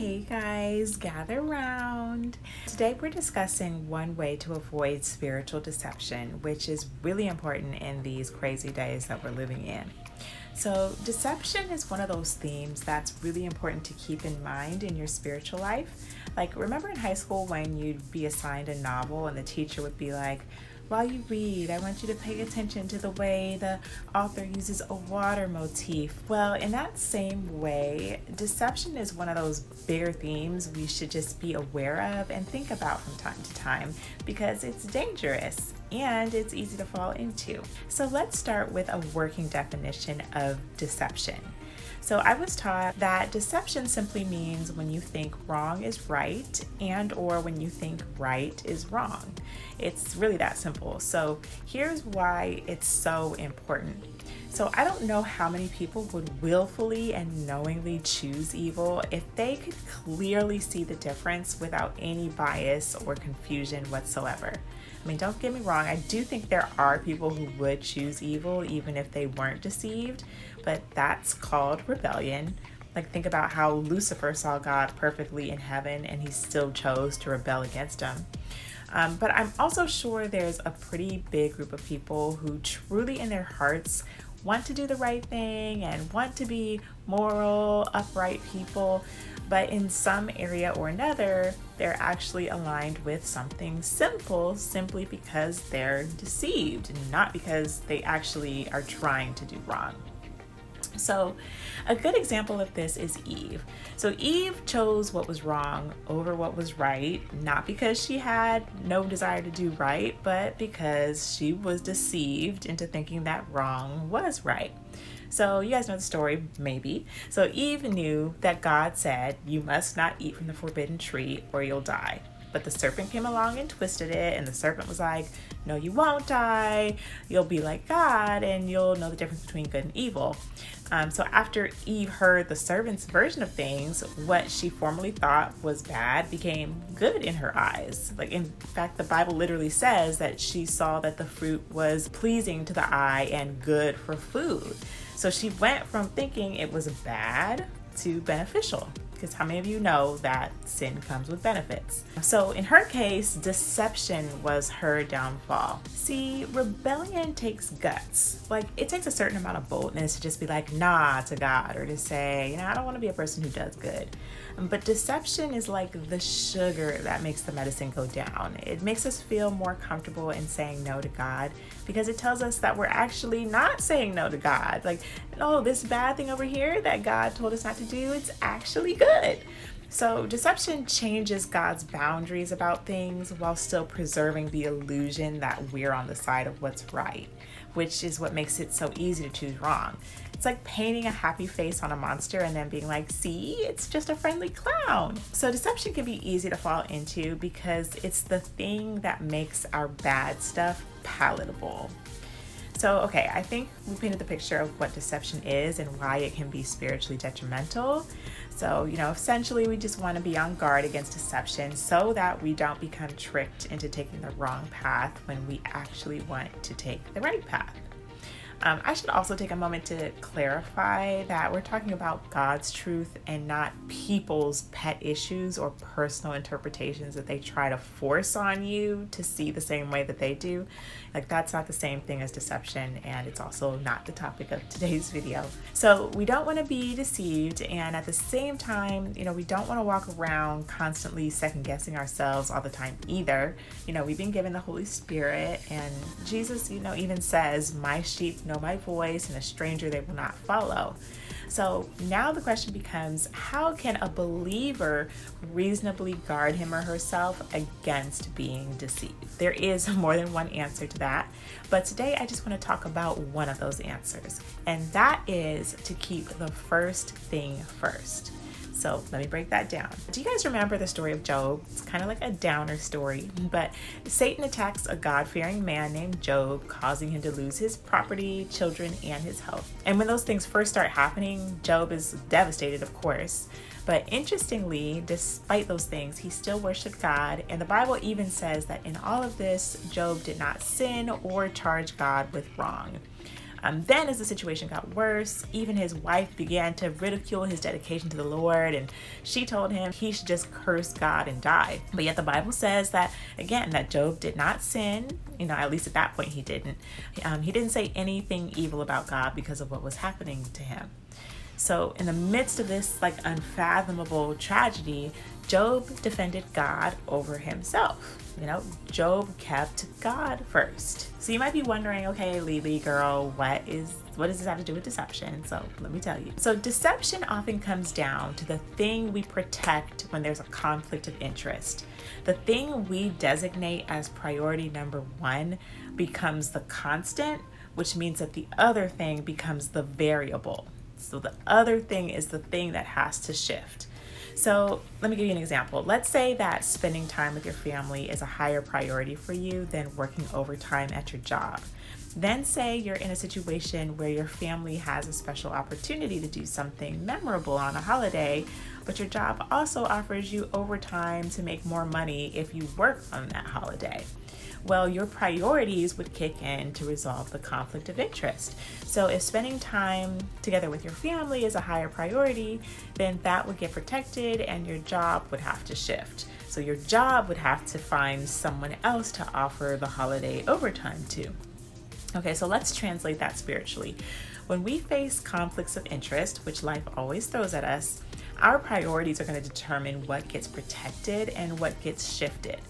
Hey guys, gather round. Today we're discussing one way to avoid spiritual deception, which is really important in these crazy days that we're living in. So, deception is one of those themes that's really important to keep in mind in your spiritual life. Like, remember in high school when you'd be assigned a novel and the teacher would be like, while you read, I want you to pay attention to the way the author uses a water motif. Well, in that same way, deception is one of those bigger themes we should just be aware of and think about from time to time because it's dangerous and it's easy to fall into. So let's start with a working definition of deception. So I was taught that deception simply means when you think wrong is right and or when you think right is wrong. It's really that simple. So here's why it's so important. So I don't know how many people would willfully and knowingly choose evil if they could clearly see the difference without any bias or confusion whatsoever. I mean, don't get me wrong, I do think there are people who would choose evil even if they weren't deceived, but that's called rebellion. Like, think about how Lucifer saw God perfectly in heaven and he still chose to rebel against him. But I'm also sure there's a pretty big group of people who truly in their hearts want to do the right thing and want to be moral, upright people, but in some area or another, they're actually aligned with something sinful simply because they're deceived, not because they actually are trying to do wrong. So a good example of this is Eve. So Eve chose what was wrong over what was right, not because she had no desire to do right, but because she was deceived into thinking that wrong was right. So you guys know the story, maybe. So Eve knew that God said, you must not eat from the forbidden tree or you'll die. But the serpent came along and twisted it, and the serpent was like, no, you won't die. You'll be like God, and you'll know the difference between good and evil. So after Eve heard the serpent's version of things, what she formerly thought was bad became good in her eyes. Like, in fact, the Bible literally says that she saw that the fruit was pleasing to the eye and good for food. So she went from thinking it was bad to beneficial. Because how many of you know that sin comes with benefits? So in her case, deception was her downfall. See, rebellion takes guts. Like, it takes a certain amount of boldness to just be like, nah to God, or to say, I don't want to be a person who does good. But deception is like the sugar that makes the medicine go down. It makes us feel more comfortable in saying no to God because it tells us that we're actually not saying no to God. Like, no, this bad thing over here that God told us not to do, it's actually good. So deception changes God's boundaries about things while still preserving the illusion that we're on the side of what's right, which is what makes it so easy to choose wrong. It's like painting a happy face on a monster and then being like, see, it's just a friendly clown. So deception can be easy to fall into because it's the thing that makes our bad stuff palatable. So, okay, I think we painted the picture of what deception is and why it can be spiritually detrimental. So, essentially we just want to be on guard against deception so that we don't become tricked into taking the wrong path when we actually want to take the right path. I should also take a moment to clarify that we're talking about God's truth and not people's pet issues or personal interpretations that they try to force on you to see the same way that they do. Like, that's not the same thing as deception, and it's also not the topic of today's video. So we don't want to be deceived, and at the same time, we don't want to walk around constantly second guessing ourselves all the time either. We've been given the Holy Spirit, and Jesus, even says, my sheep know my voice, and a stranger they will not follow. So now the question becomes, how can a believer reasonably guard him or herself against being deceived? There is more than one answer to that, but today I just want to talk about one of those answers, and that is to keep the first thing first. So let me break that down. Do you guys remember the story of Job? It's kind of like a downer story, but Satan attacks a God-fearing man named Job, causing him to lose his property, children, and his health. And when those things first start happening, Job is devastated, of course. But interestingly, despite those things, he still worshiped God. And the Bible even says that in all of this, Job did not sin or charge God with wrong. Then as the situation got worse, even his wife began to ridicule his dedication to the Lord, and she told him he should just curse God and die. But yet the Bible says that, again, that Job did not sin. At least at that point he didn't. He didn't say anything evil about God because of what was happening to him. So in the midst of this unfathomable tragedy, Job defended God over himself. Job kept God first. So you might be wondering, okay, Lily girl, what does this have to do with deception? So let me tell you. So deception often comes down to the thing we protect when there's a conflict of interest. The thing we designate as priority number one becomes the constant, which means that the other thing becomes the variable. So the other thing is the thing that has to shift. So let me give you an example. Let's say that spending time with your family is a higher priority for you than working overtime at your job. Then say you're in a situation where your family has a special opportunity to do something memorable on a holiday, but your job also offers you overtime to make more money if you work on that holiday. Well, your priorities would kick in to resolve the conflict of interest. So if spending time together with your family is a higher priority, then that would get protected and your job would have to shift. So your job would have to find someone else to offer the holiday overtime to. Okay, so let's translate that spiritually. When we face conflicts of interest, which life always throws at us, our priorities are going to determine what gets protected and what gets shifted.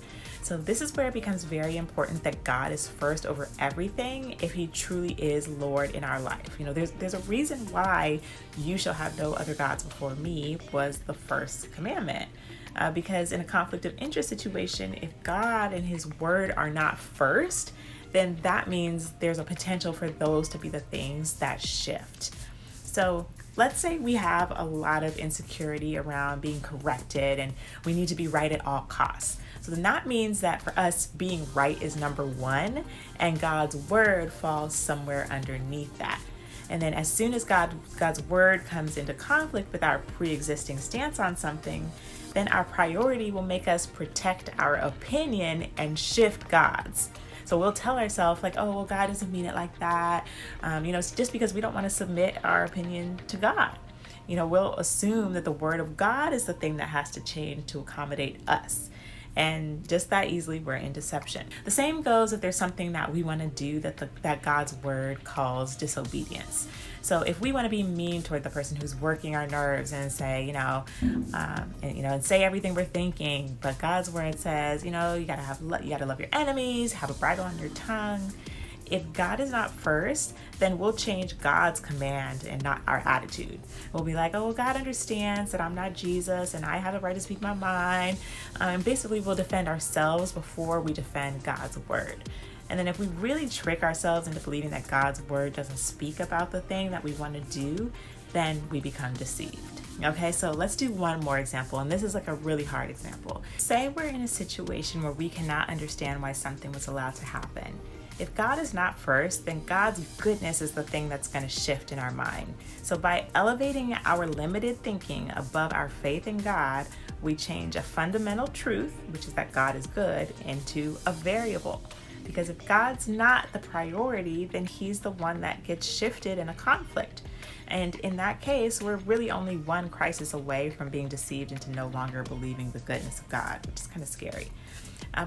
So this is where it becomes very important that God is first over everything if he truly is Lord in our life. There's a reason why you shall have no other gods before me was the first commandment. Because in a conflict of interest situation, if God and his word are not first, then that means there's a potential for those to be the things that shift. So let's say we have a lot of insecurity around being corrected and we need to be right at all costs. So then that means that for us, being right is number one and God's word falls somewhere underneath that. And then as soon as God's word comes into conflict with our pre-existing stance on something, then our priority will make us protect our opinion and shift God's. So we'll tell ourselves well, God doesn't mean it like that. It's just because we don't want to submit our opinion to God. We'll assume that the word of God is the thing that has to change to accommodate us. And just that easily, we're in deception. The same goes if there's something that we want to do that God's word calls disobedience. So if we want to be mean toward the person who's working our nerves and say, and say everything we're thinking, but God's word says, you gotta love your enemies, have a bridle on your tongue. If God is not first, then we'll change God's command and not our attitude. We'll be like, oh, God understands that I'm not Jesus and I have the right to speak my mind. And basically, we'll defend ourselves before we defend God's word. And then if we really trick ourselves into believing that God's word doesn't speak about the thing that we want to do, then we become deceived. Okay, so let's do one more example. And this is a really hard example. Say we're in a situation where we cannot understand why something was allowed to happen. If God is not first, then God's goodness is the thing that's going to shift in our mind. So by elevating our limited thinking above our faith in God, we change a fundamental truth, which is that God is good, into a variable. Because if God's not the priority, then he's the one that gets shifted in a conflict. And in that case, we're really only one crisis away from being deceived into no longer believing the goodness of God, which is kind of scary.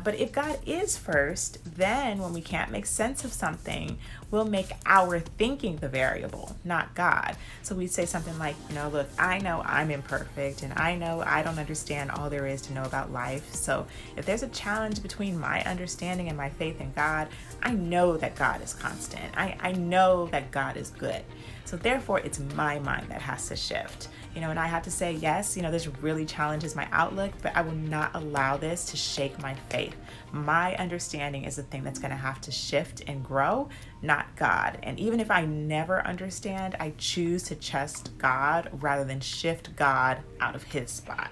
But if God is first, then when we can't make sense of something, we'll make our thinking the variable, not God. So we say something like, look, I know I'm imperfect and I know I don't understand all there is to know about life. So if there's a challenge between my understanding and my faith in God, I know that God is constant. I know that God is good. So therefore, it's my mind that has to shift. And I have to say, yes, this really challenges my outlook, but I will not allow this to shake my faith. My understanding is the thing that's going to have to shift and grow, not God. And even if I never understand, I choose to trust God rather than shift God out of his spot.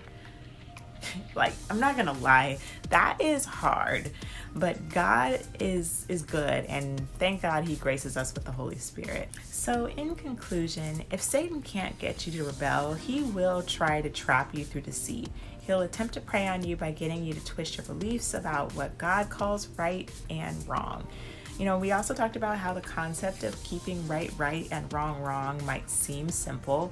I'm not gonna lie, that is hard, but God is good, and thank God he graces us with the Holy Spirit. So in conclusion, if Satan can't get you to rebel, he will try to trap you through deceit. He'll attempt to prey on you by getting you to twist your beliefs about what God calls right and wrong. We also talked about how the concept of keeping right right and wrong wrong might seem simple,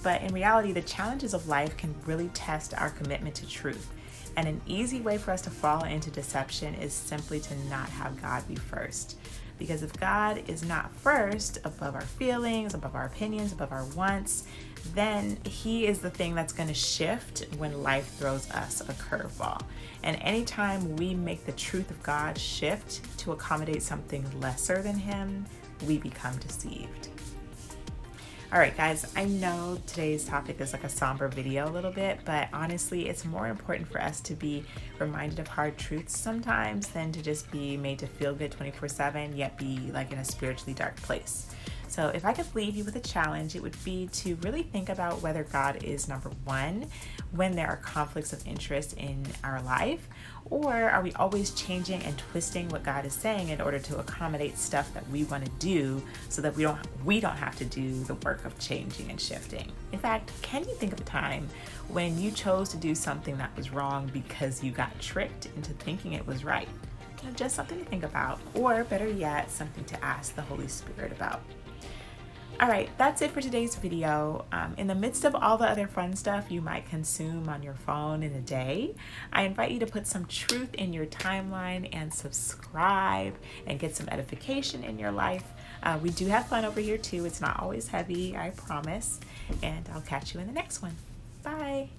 but in reality, the challenges of life can really test our commitment to truth. And an easy way for us to fall into deception is simply to not have God be first. Because if God is not first, above our feelings, above our opinions, above our wants, then He is the thing that's going to shift when life throws us a curveball. And anytime we make the truth of God shift to accommodate something lesser than Him, we become deceived. All right, guys, I know today's topic is like a somber video a little bit, but honestly, it's more important for us to be reminded of hard truths sometimes than to just be made to feel good 24/7, yet be like in a spiritually dark place. So if I could leave you with a challenge, it would be to really think about whether God is number one when there are conflicts of interest in our life, or are we always changing and twisting what God is saying in order to accommodate stuff that we want to do so that we don't have to do the work of changing and shifting. In fact, can you think of a time when you chose to do something that was wrong because you got tricked into thinking it was right? Just something to think about, or better yet, something to ask the Holy Spirit about. All right, that's it for today's video. In the midst of all the other fun stuff you might consume on your phone in a day, I invite you to put some truth in your timeline and subscribe and get some edification in your life. We do have fun over here too. It's not always heavy, I promise. And I'll catch you in the next one. Bye.